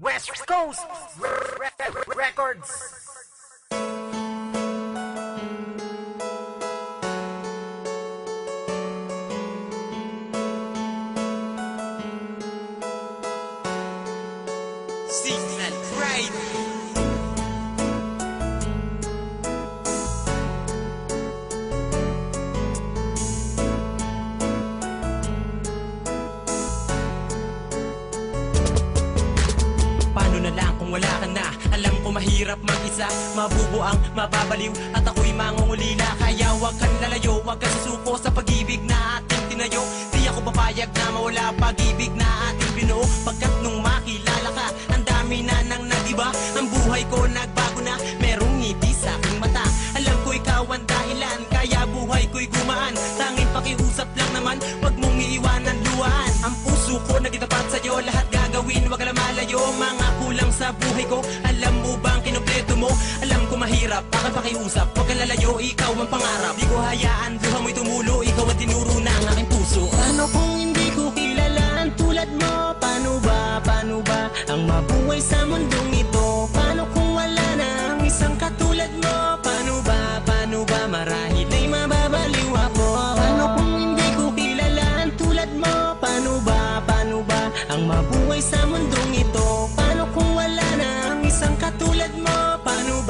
West Coast Records. Signal Pride. Paano na lang kung wala ka na? Alam ko mahirap mag-isa, mabubuang, mababaliw at ako'y mangungulila. Kaya wag kang lalayo, wag kang susuko sa pag-ibig na ating tinayo. Di ako papayag na mawala pag-ibig na ating binuo. Pagkat nung makilala ka, ang dami na nang nag-iba. Ang buhay ko nagbago na, merong ngiti sa aking mata. Alam ko ikaw ang dahilan, kaya buhay ko'y gumaan. Tanging pakiusap lang naman, wag mong iiwanan luhaan. Ang puso ko nagitapat sa'yo, lahat gagawin, wag ka lang malayo. Mga kulang sa buhay ko, alam mo bang kinumpleto mo? Alam ko mahirap, aking pakiusap, wag kang lalayo, ikaw ang pangarap. Di ko hayaan, luha mo'y tumulo, ikaw ang tinuro ng aking puso. Paano kung hindi ko kilala ang tulad mo? Paano ba ang mabuhay sa mundong ito? Paano kung wala na ang isang katulad mo? Paano ba marahil ay mababaliw ako? Paano kung hindi ko kilala ang tulad mo? Paano ba ang mabuhay sa mundong ito? Paano kung wala na ang isang katulad mo? Paano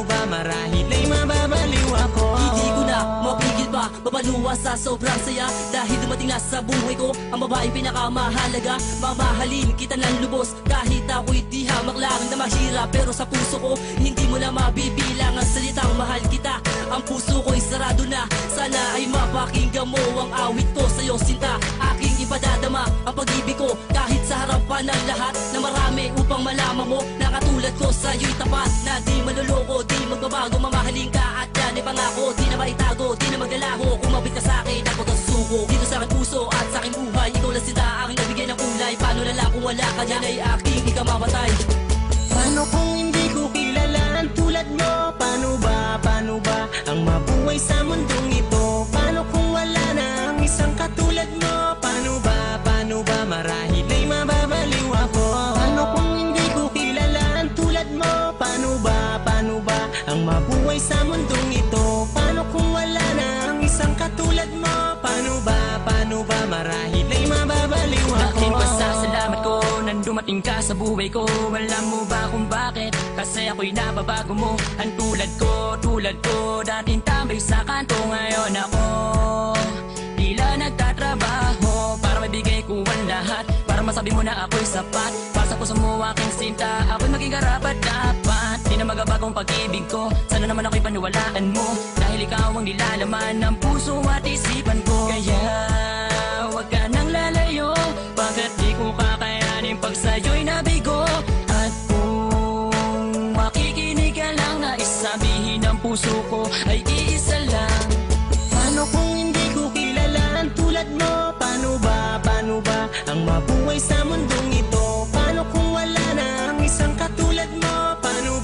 ba marahil ay mababaliw ako? Hindi ko na mapigil pa, mapaluwa sa sobrang saya. Dahil dumating na sa buhay ko ang babaeng pinakamahalaga. Mamahalin kita ng lubos kahit ako'y di hamak lang na mahirap. Pero sa puso ko hindi mo na mabibilang ang salitang mahal kita. Ang puso ko'y sarado na, sana ay mapakinggan mo ang awit ko sa'yo sinta. Aking ipadadama ang pag-ibig ko kahit sa harapan ng lahat na marami, upang malaman mo na katulad ko sa'yo'y tapat. Na di maluloko, di magbabago, mamahalin ka at yan ay pangako. Di na maitago, di na maglalaho, kumabit ka sa'kin at pagkasusuko. Dito sa aking puso at sa aking buhay, ikaw lang sinta, aking nabigay ng kulay. Paano na lang kung wala ka yan ay aking ikamamatay? Paano kung hindi ko kilala ang tulad mo? Paano ba ang mabuhay sa mundong ito? Paano kung wala na ang isang katulad mo? Paano ba marahil ay mababaliw ako? Paano kung hindi ko kilala ang tulad mo? Paano ba ang mabuhay sa mundong ito? Paano kung wala na ang isang katulad mo? Paano ba marahil ay mababaliw ako? Laking pasasalamat ko nang dumating ka sa buhay ko. Alam mo ba kung bakit? Kasi ako'y nababago mo. Ang tulad ko, dating tambay sa kanto. Ngayon ako tila nagtatrabaho para mabigay ko ang lahat, para masabi mo na ako'y sapat. Para sa puso mo aking sinta, ako'y maging karapat dapat. Di na magabagong pag-ibig ko, sana naman ako'y paniwalaan mo. Dahil ikaw ang nilalaman ng puso at isipan ko. Kaya wag ka nang lalayo, pagkat di ko kakayanin pag sa'yo'y nabigo. At kung makikinig ka lang, na isabihin ng puso ko ay iisa lang. Paano kung hindi ko kilala ang tulad mo? Paano ba ang mabuhay sa mundong ito? Paano kung wala na ang isang katulad mo? Paano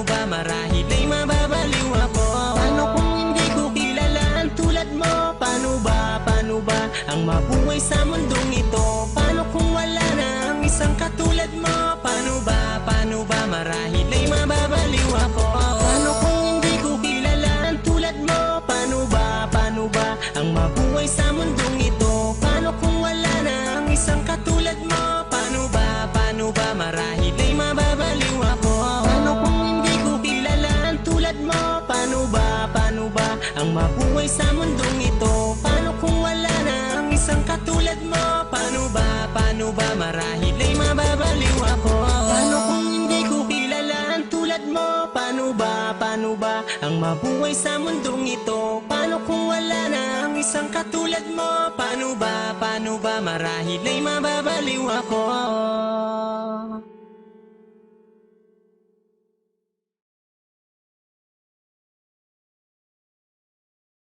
ba marahil ay mababaliw ako? Paano kung hindi ko kilala ang tulad mo? Paano ba ang mabuhay sa mundong ito? Paano kung wala na ang isang katulad mo? Paano ba marahil ay mababaliw ako? Paano kung hindi ko kilala ang tulad mo? Paano ba ang mabuhay sa mundong ito? Paano kung wala na ang isang katulad mo? Paano ba marahil ay mababaliw ako? Paano kung hindi ko kilala ang tulad mo? Paano ba ang mabuhay sa mundong ito? Paano kung wala na ang isang katulad mo? Paano ba marahil ay mababaliw ako? Paano kung hindi ko kilala ang tulad mo? Paano ba ang mabuhay sa mundong ito? Paano kung wala na ang isang katulad mo? Paano ba marahil ay mababaliw ako?